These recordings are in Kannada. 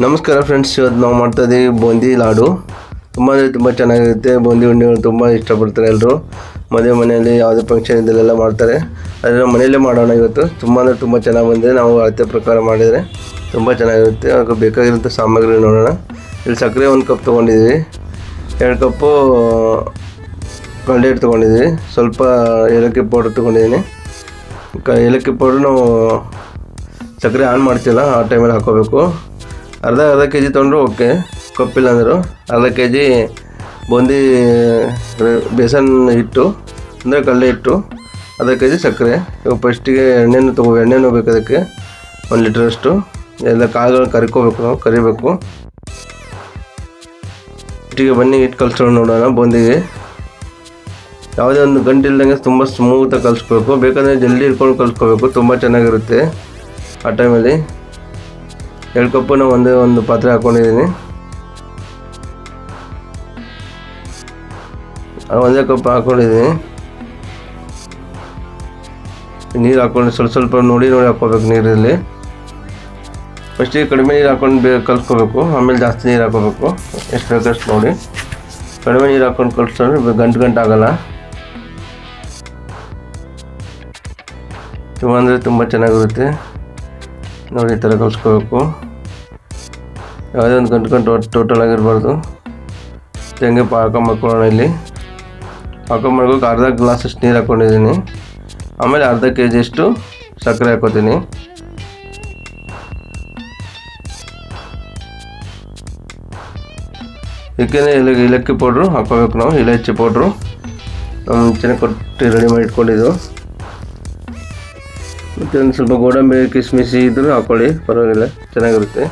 ನಮಸ್ಕಾರ ಫ್ರೆಂಡ್ಸ್, ಇವತ್ತು ನಾವು ಮಾಡ್ತಾ ಇದ್ದೀವಿ ಬೂಂದಿ ಲಾಡು. ತುಂಬ ಚೆನ್ನಾಗಿರುತ್ತೆ. ಬೂಂದಿ ಉಂಡೆಗಳು ತುಂಬ ಇಷ್ಟಪಡ್ತಾರೆ ಎಲ್ಲರೂ. ಮದುವೆ ಮನೆಯಲ್ಲಿ ಯಾವುದೇ ಫಂಕ್ಷನ್ ಇದೆಲ್ಲ ಮಾಡ್ತಾರೆ. ಅದನ್ನು ಮನೆಯಲ್ಲೇ ಮಾಡೋಣ ಇವತ್ತು. ತುಂಬ ಚೆನ್ನಾಗಿ ಬಂದಿದೆ. ನಾವು ಅಳತೆ ಪ್ರಕಾರ ಮಾಡಿದರೆ ತುಂಬ ಚೆನ್ನಾಗಿರುತ್ತೆ. ಅದಕ್ಕೆ ಬೇಕಾಗಿರೋಂಥ ಸಾಮಗ್ರಿ ನೋಡೋಣ. ಇಲ್ಲಿ ಸಕ್ಕರೆ 1 ಕಪ್ ತೊಗೊಂಡಿದ್ದೀವಿ, 2 ಕಪ್ಪು ಕಡಲೆ ಹಿಟ್ಟು ತೊಗೊಂಡಿದ್ದೀವಿ, ಸ್ವಲ್ಪ ಏಲಕ್ಕಿ ಪೌಡ್ರ್ ತೊಗೊಂಡಿದ್ದೀನಿ. ಏಲಕ್ಕಿ ಪೌಡ್ರ್ ನಾವು ಸಕ್ಕರೆ ಆನ್ ಮಾಡ್ತೀವಲ್ಲ ಆ ಟೈಮಲ್ಲಿ ಹಾಕ್ಕೋಬೇಕು. ಅರ್ಧ ಕೆ ಜಿ ತೊಗೊಂಡ್ರು ಓಕೆ, ಕಪ್ಪಿಲ್ಲ ಅಂದರು. ಅರ್ಧ ಕೆ ಜಿ ಬೂಂದಿ ಬೇಸನ್ ಹಿಟ್ಟು ಅಂದರೆ ಕಡಲೆ ಹಿಟ್ಟು, ಅರ್ಧ ಕೆ ಜಿ ಸಕ್ಕರೆ. ಇವಾಗ ಫಸ್ಟಿಗೆ ಎಣ್ಣೆನೂ ಬೇಕು. ಅದಕ್ಕೆ 1 ಲೀಟ್ರಷ್ಟು ಎಲ್ಲ ಕಾಳುಗಳನ್ನ ಕರಿಬೇಕು. ಫಸ್ಟಿಗೆ ಬನ್ನಿ ಹಿಟ್ಟು ಕಲಿಸ್ಕೊಂಡು ನೋಡೋಣ. ಬೂಂದಿಗೆ ಯಾವುದೇ ಒಂದು ಗಂಟು ಇಲ್ದಂಗೆ ತುಂಬ ಸ್ಮೂತಾಗಿ ಕಲಿಸ್ಬೇಕು. ಬೇಕಂದರೆ ಜಲ್ದಿ ಹಿಡ್ಕೊಂಡು ಕಲಿಸ್ಕೋಬೇಕು, ತುಂಬ ಚೆನ್ನಾಗಿರುತ್ತೆ. ಆ ಟೈಮಲ್ಲಿ 2 ಕಪ್ಪು ನಾವು ಒಂದು ಪಾತ್ರೆ ಹಾಕ್ಕೊಂಡಿದ್ದೀನಿ. ಒಂದೇ ಕಪ್ ಹಾಕ್ಕೊಂಡಿದ್ದೀನಿ. ನೀರು ಹಾಕ್ಕೊಂಡು ಸ್ವಲ್ಪ ನೋಡಿ ಹಾಕ್ಕೋಬೇಕು. ನೀರಲ್ಲಿ ಫಸ್ಟಿಗೆ ಕಡಿಮೆ ನೀರು ಹಾಕ್ಕೊಂಡು ಕಲಿಸ್ಕೋಬೇಕು, ಆಮೇಲೆ ಜಾಸ್ತಿ ನೀರು ಹಾಕ್ಕೋಬೇಕು. ಎಷ್ಟು ಬೇಕಷ್ಟು ನೋಡಿ. ಕಡಿಮೆ ನೀರು ಹಾಕ್ಕೊಂಡು ಕಲಿಸ್ಕೊಂಡ್ರೆ ಗಂಟು ಆಗೋಲ್ಲ. ತುಂಬ ಚೆನ್ನಾಗಿರುತ್ತೆ ನೋಡಿ. ಈ ಥರ ಕಲಿಸ್ಕೋಬೇಕು. ಯಾವುದೇ ಒಂದು ಗಂಟು ಟೋಟಲ್ ಆಗಿರಬಾರ್ದು. ತೆಂಗೆ ಪಾಕ ಮಾಡ್ಕೊಳ್ಳೋಣ. ಇಲ್ಲಿ ಪಾಕ ಮಾಡ್ಬೇಕು. ಅರ್ಧ ಗ್ಲಾಸಷ್ಟು ನೀರು ಹಾಕ್ಕೊಂಡಿದ್ದೀನಿ. ಆಮೇಲೆ ಅರ್ಧ ಕೆ ಜಿಯಷ್ಟು ಸಕ್ಕರೆ ಹಾಕ್ಕೋತೀನಿ. ಇದಕ್ಕೇನೆ ಏಲಕ್ಕಿ ಪೌಡ್ರು ಹಾಕ್ಕೋಬೇಕು ನಾವು. ಇಲೈಚಿ ಪೌಡ್ರು ನಾವು ಮುಂಚೆನೇ ಕೊಟ್ಟು ರೆಡಿ ಮಾಡಿ ಇಟ್ಕೊಂಡಿದ್ದು. ಮತ್ತು ಒಂದು ಸ್ವಲ್ಪ ಗೋಡಂಬಿ ಕಿಸ್ಮಿಸಿ ಇದ್ರೂ ಹಾಕ್ಕೊಳ್ಳಿ, ಪರವಾಗಿಲ್ಲ, ಚೆನ್ನಾಗಿರುತ್ತೆ.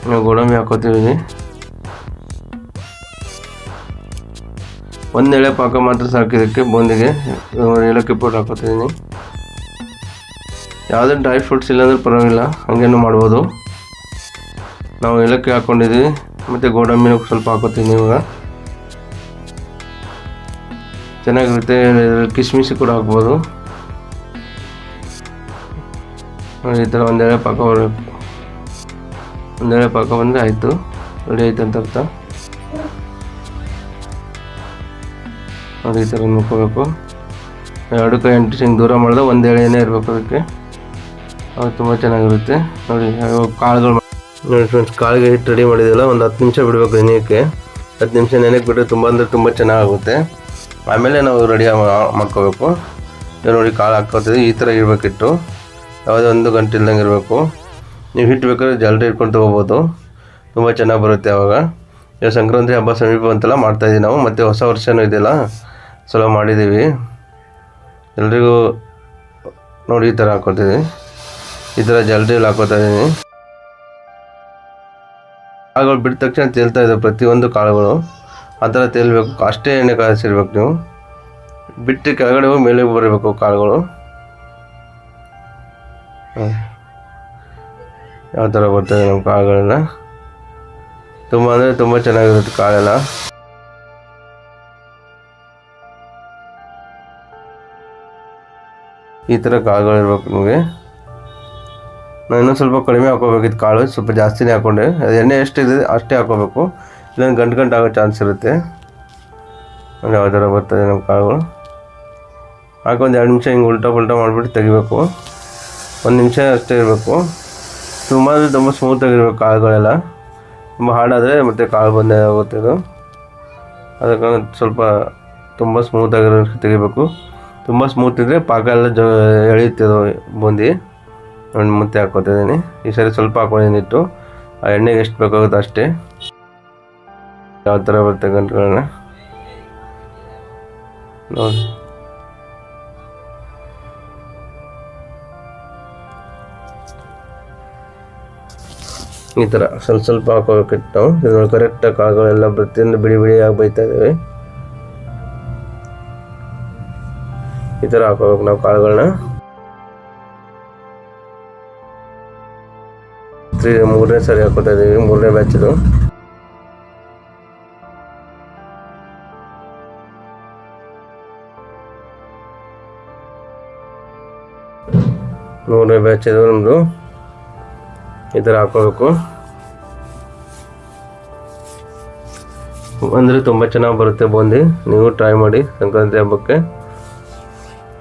ನಾವು ಗೋಡಂಬಿ ಹಾಕ್ಕೋತೀವಿ. 1 ಎಳೆ ಪಾಕ ಮಾತ್ರ ಸಾಕಿದ್ದಕ್ಕೆ ಬೂಂದಿಗೆ. ಏಲಕ್ಕಿ ಪೌಡ್ರ್ ಹಾಕ್ಕೋತಿದ್ದೀನಿ. ಯಾವುದೇ ಡ್ರೈ ಫ್ರೂಟ್ಸ್ ಇಲ್ಲಾಂದ್ರೆ ಪರವಾಗಿಲ್ಲ, ಹಾಗೇನೂ ಮಾಡ್ಬೋದು. ನಾವು ಏಲಕ್ಕಿ ಹಾಕ್ಕೊಂಡಿದ್ದೀವಿ ಮತ್ತು ಗೋಡಂಬಿನೂ ಸ್ವಲ್ಪ ಹಾಕ್ಕೋತೀನಿ. ಇವಾಗ ಚೆನ್ನಾಗಿರುತ್ತೆ. ಕಿಸ್ಮಿಸಿ ಕೂಡ ಹಾಕ್ಬೋದು. ಈ ಥರ 1 ಎಳೆ ಪಾಕ ಬರಬೇಕು. 1 ಎಳೆ ಪಾಕ ಬಂದರೆ ಆಯಿತು, ರೆಡಿ ಆಯ್ತು ಅಂತ ಅರ್ಥ. ನೋಡಿ, ಈ ಥರ ನೋಡ್ಕೋಬೇಕು. 2 ಕೈ ಅಂಟಿಸಿ ಹಿಂಗೆ ದೂರ ಮಾಡಿದ್ರೆ 1 ಎಳೆನೇ ಇರಬೇಕು ಅದಕ್ಕೆ. ಅದು ತುಂಬ ಚೆನ್ನಾಗಿರುತ್ತೆ ನೋಡಿ. ಕಾಳುಗಳು ನೋಡಿ ಫ್ರೆಂಡ್ಸ್, ಕಾಳಿಗೆ ಹಿಟ್ಟು ರೆಡಿ ಮಾಡಿದ್ದೆಲ್ಲ ಒಂದು 10 ನಿಮಿಷ ಬಿಡಬೇಕು ನೆನೆಯೋಕ್ಕೆ. 10 ನಿಮಿಷ ನೆನೆಯಕ್ಕೆ ಬಿಟ್ಟರೆ ತುಂಬ ಚೆನ್ನಾಗುತ್ತೆ. ಆಮೇಲೆ ನಾವು ರೆಡಿ ಮಾಡ್ಕೋಬೇಕು. ನೋಡಿ, ಕಾಳು ಹಾಕ್ಕೋತೀವಿ. ಈ ಥರ ಇರಬೇಕಿಟ್ಟು, ಯಾವುದೇ ಒಂದು ಗಂಟು ಇಲ್ದಂಗೆ ಇರಬೇಕು. ನೀವು ಹಿಟ್ಟು ಬೇಕಾದ್ರೆ ಜಲ್ದಿ ಇಟ್ಕೊಂಡು ತೊಗೋಬೋದು, ತುಂಬ ಚೆನ್ನಾಗಿ ಬರುತ್ತೆ. ಆವಾಗ ಈಗ ಸಂಕ್ರಾಂತಿ ಹಬ್ಬ ಸಮೀಪ ಅಂತೆಲ್ಲ ಮಾಡ್ತಾಯಿದ್ದೀವಿ ನಾವು. ಮತ್ತು ಹೊಸ ವರ್ಷವೂ ಇದೆಯಲ್ಲ, ಸಲ ಮಾಡಿದ್ದೀವಿ. ಎಲ್ರಿಗೂ ನೋಡಿ ಈ ಥರ ಹಾಕ್ಕೊತೀವಿ. ಈ ಥರ ಜಲ್ದಿಯಲ್ಲಿ ಹಾಕ್ಕೋತಾ ಇದ್ದೀನಿ. ಕಾಳುಗಳು ಬಿಟ್ಟ ತಕ್ಷಣ ತೇಲ್ತಾ ಇದೆ ಪ್ರತಿಯೊಂದು ಕಾಳುಗಳು. ಆ ಥರ ತೇಲ್ಬೇಕು. ಅಷ್ಟೇ ಎಣ್ಣೆ ಕಾಯಿಸಿರ್ಬೇಕು. ನೀವು ಬಿಟ್ಟು ಕೆಳಗಡೆ ಹೋಗಿ ಮೇಲೆ ಬರಬೇಕು ಕಾಳುಗಳು. ಯಾವ ಥರ ಬರ್ತದೆ ನಮ್ಮ ಕಾಳುಗಳೆಲ್ಲ. ತುಂಬ ಚೆನ್ನಾಗಿರುತ್ತೆ ಕಾಳೆಲ್ಲ. ಈ ಥರ ಕಾಳುಗಳಿರ್ಬೇಕು ನಿಮಗೆ. ನಾನು ಇನ್ನೂ ಸ್ವಲ್ಪ ಕಡಿಮೆ ಹಾಕ್ಕೋಬೇಕಿತ್ತು ಕಾಳು, ಸ್ವಲ್ಪ ಜಾಸ್ತಿನೇ ಹಾಕ್ಕೊಂಡೆ. ಅದು ಎಣ್ಣೆ ಎಷ್ಟಿದೆ ಅಷ್ಟೇ ಹಾಕ್ಕೋಬೇಕು, ಇಲ್ಲಾಂದ್ರೆ ಗಂಟು ಆಗೋ ಚಾನ್ಸ್ ಇರುತ್ತೆ. ಯಾವ ಥರ ಬರ್ತದೆ ನಮ್ಮ ಕಾಳುಗಳು. ಹಾಕೊಂದು 2 ನಿಮಿಷ ಹಿಂಗೆ ಉಲ್ಟಾ ಮಾಡಿಬಿಟ್ಟು ತೆಗಿಬೇಕು. 1 ನಿಮಿಷ ಅಷ್ಟೇ ಇರಬೇಕು. ತುಂಬ ಸ್ಮೂತಾಗಿರ್ಬೇಕು ಕಾಳುಗಳೆಲ್ಲ. ತುಂಬ ಹಾರ್ಡಾದರೆ ಮತ್ತು ಕಾಳು ಬಂದೇ ಆಗುತ್ತೆ ಅದು. ಅದಕ್ಕೆ ಸ್ವಲ್ಪ ತುಂಬ ಸ್ಮೂತಾಗಿರೋ ತೆಗಿಬೇಕು. ತುಂಬ ಸ್ಮೂತ್ ಇದ್ದರೆ ಪಾಕ ಎಲ್ಲ ಎಳೆಯುತ್ತೆ ಅದು ಬೂಂದಿ. ಮತ್ತೆ ಹಾಕ್ಕೊತಿದ್ದೀನಿ. ಈ ಸರಿ ಸ್ವಲ್ಪ ಹಾಕ್ಕೊಂಡಿದ್ದೀನಿ ಇಟ್ಟು. ಆ ಎಣ್ಣೆಗೆ ಎಷ್ಟು ಬೇಕಾಗುತ್ತೆ ಅಷ್ಟೇ. ಯಾವ ಥರ ಬರುತ್ತೆ ಗಂಟುಗಳನ್ನ ನೋಡಿ. ಈ ಥರ ಸ್ವಲ್ಪ ಹಾಕೋಬೇಕಿತ್ತು ನಾವು. ಇದ್ರೊಳಗೆ ಕರೆಕ್ಟಾಗಿ ಕಾಳುಗಳೆಲ್ಲ ಪ್ರತಿಯೊಂದು ಬಿಡಿಯಾಗಿ ಬೈತಾ ಇದ್ದೇವೆ. ಈ ಥರ ಹಾಕೋಬೇಕು ನಾವು ಕಾಳುಗಳನ್ನ. 3ನೇ ಸರಿ ಹಾಕೋತಾ ಇದ್ದೀವಿ, 3ನೇ ಬ್ಯಾಚಿದು. ಮೂರನೇ ಬ್ಯಾಚ್ ಇದು ನಮ್ಮದು. ಈ ಥರ ಹಾಕೋಬೇಕು. ಅಂದರೆ ತುಂಬ ಚೆನ್ನಾಗಿ ಬರುತ್ತೆ ಬೂಂದಿ. ನೀವು ಟ್ರೈ ಮಾಡಿ ಸಂಕ್ರಾಂತಿ ಹಬ್ಬಕ್ಕೆ,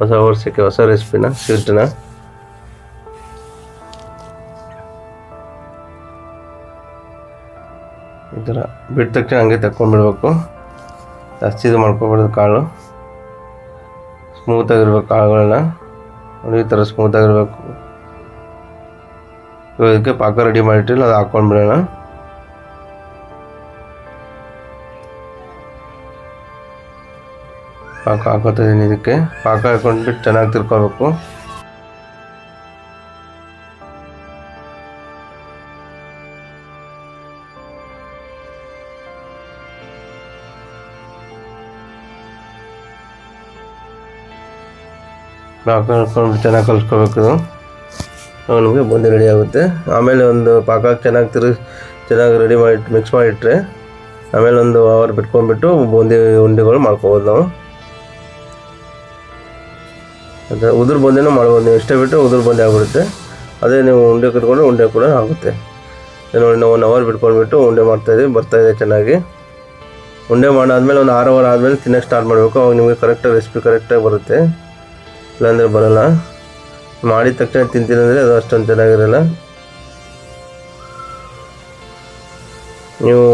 ಹೊಸ ವರ್ಷಕ್ಕೆ ಹೊಸ ರೆಸಿಪಿನ, ಸ್ವೀಟನ್ನ. ಈ ಥರ ಬಿಟ್ಟ ತಕ್ಷಣ ಹಂಗೆ ತಗೊಂಡ್ಬಿಡ್ಬೇಕು. ಜಾಸ್ತಿ ಇದು ಮಾಡ್ಕೊಬಿಡೋದು. ಕಾಳು ಸ್ಮೂತಾಗಿರ್ಬೇಕು. ಕಾಳುಗಳನ್ನ ನೋಡಿ ಈ ಥರ ಸ್ಮೂತಾಗಿರ್ಬೇಕು. ಇದಕ್ಕೆ ಪಾಕ ರೆಡಿ ಮಾಡಿಟ್ಟಿಲ್ಲ, ಅದು ಹಾಕ್ಕೊಂಡ್ಬಿಡೋಣ. ಪಾಕ ಹಾಕೋತಿದ್ದೀನಿ. ಇದಕ್ಕೆ ಪಾಕ ಹಾಕೊಂಡ್ಬಿಟ್ಟು ಚೆನ್ನಾಗಿ ತಿರ್ಕೋಬೇಕು. ಪಾಕ ಹಾಕೊಂಡು ಚೆನ್ನಾಗಿ ಕಲಿಸ್ಕೋಬೇಕು. ಇದು ನಮಗೆ ಬೂಂದಿ ರೆಡಿ ಆಗುತ್ತೆ. ಆಮೇಲೆ ಒಂದು ಪಾಕ ಚೆನ್ನಾಗಿ ರೆಡಿ ಮಾಡಿ ಮಿಕ್ಸ್ ಮಾಡಿಟ್ರೆ ಆಮೇಲೆ ಒಂದು ಅವರ್ ಬಿಟ್ಕೊಂಡ್ಬಿಟ್ಟು ಬೂಂದಿ ಉಂಡೆಗಳು ಮಾಡ್ಕೋಬೋದು ನಾವು. ಮತ್ತು ಉದುರು ಬೂಂದಿನೂ ಮಾಡ್ಬೋದು. ನೀವು ಇಷ್ಟ ಬಿಟ್ಟು ಉದುರು ಬೂಂದಿ ಆಗಿಬಿಡುತ್ತೆ. ಅದೇ ನೀವು ಉಂಡೆ ಕಟ್ಕೊಂಡು ಉಂಡೆ ಕೂಡ ಆಗುತ್ತೆ. ನೋಡಿ ನಾವು 1 ಅವರ್ ಬಿಟ್ಕೊಂಡ್ಬಿಟ್ಟು ಉಂಡೆ ಮಾಡ್ತಾಯಿದ್ದೀವಿ. ಬರ್ತಾಯಿದೆ ಚೆನ್ನಾಗಿ. ಉಂಡೆ ಮಾಡಾದ್ಮೇಲೆ ಒಂದು 6 ಅವರ್ ಆದಮೇಲೆ ತಿನ್ನೋಕ್ಕೆ ಸ್ಟಾರ್ಟ್ ಮಾಡಬೇಕು. ಅವಾಗ ನಿಮಗೆ ರೆಸಿಪಿ ಕರೆಕ್ಟಾಗಿ ಬರುತ್ತೆ. ಇಲ್ಲಾಂದರೆ ಬರೋಲ್ಲ. ಮಾಡಿದ ತಕ್ಷಣ ತಿಂತೀನಿ ಅಂದರೆ ಅದು ಅಷ್ಟೊಂದು ಚೆನ್ನಾಗಿರಲ್ಲ. ನೀವು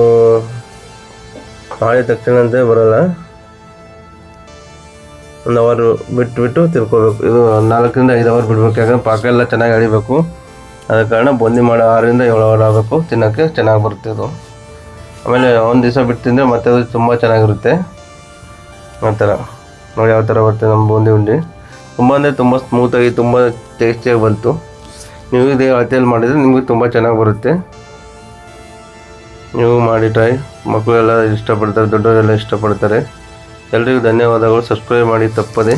ಮಾಡಿದ ತಕ್ಷಣ ಅಂತ ಬರೋಲ್ಲ. 1 ಅವರ್ ಬಿಟ್ಟು ತಿರ್ಕೋಬೇಕು. ಇದು 4 ರಿಂದ 5 ಅವರ್ ಬಿಡಬೇಕು. ಯಾಕಂದರೆ ಪಾಕ ಎಲ್ಲ ಚೆನ್ನಾಗಿ ಎಳಿಬೇಕು. ಆದ ಕಾರಣ ಬೂಂದಿ ಮಾಡೋ 6 ರಿಂದ 7 ಅವರ್ ಆಗಬೇಕು. ತಿನ್ನೋಕ್ಕೆ ಚೆನ್ನಾಗಿ ಬರುತ್ತೆ ಅದು. ಆಮೇಲೆ ಒಂದು ದಿವಸ ಬಿಟ್ಟು ತಿಂದರೆ ಮತ್ತೆ ಅದು ತುಂಬ ಚೆನ್ನಾಗಿರುತ್ತೆ. ಆ ಥರ ನೋಡಿ ಯಾವ ಥರ ಬರುತ್ತೆ ನಮ್ಮ ಬೂಂದಿ ಉಂಡೆ. ತುಂಬ ಅಂದರೆ ತುಂಬ ಸ್ಮೂತಾಗಿ ತುಂಬ ಟೇಸ್ಟಿಯಾಗಿ ಬಂತು. ನೀವು ಇದೇ ಅಳತೆಯಲ್ಲಿ ಮಾಡಿದರೆ ನಿಮಗೆ ತುಂಬ ಚೆನ್ನಾಗಿ ಬರುತ್ತೆ. ನೀವು ಮಾಡಿ ಟ್ರೈ. ಮಕ್ಕಳೆಲ್ಲ ಇಷ್ಟಪಡ್ತಾರೆ, ದೊಡ್ಡವರೆಲ್ಲ ಇಷ್ಟಪಡ್ತಾರೆ. ಎಲ್ರಿಗೂ ಧನ್ಯವಾದಗಳು. ಸಬ್ಸ್ಕ್ರೈಬ್ ಮಾಡಿ ತಪ್ಪದೆ.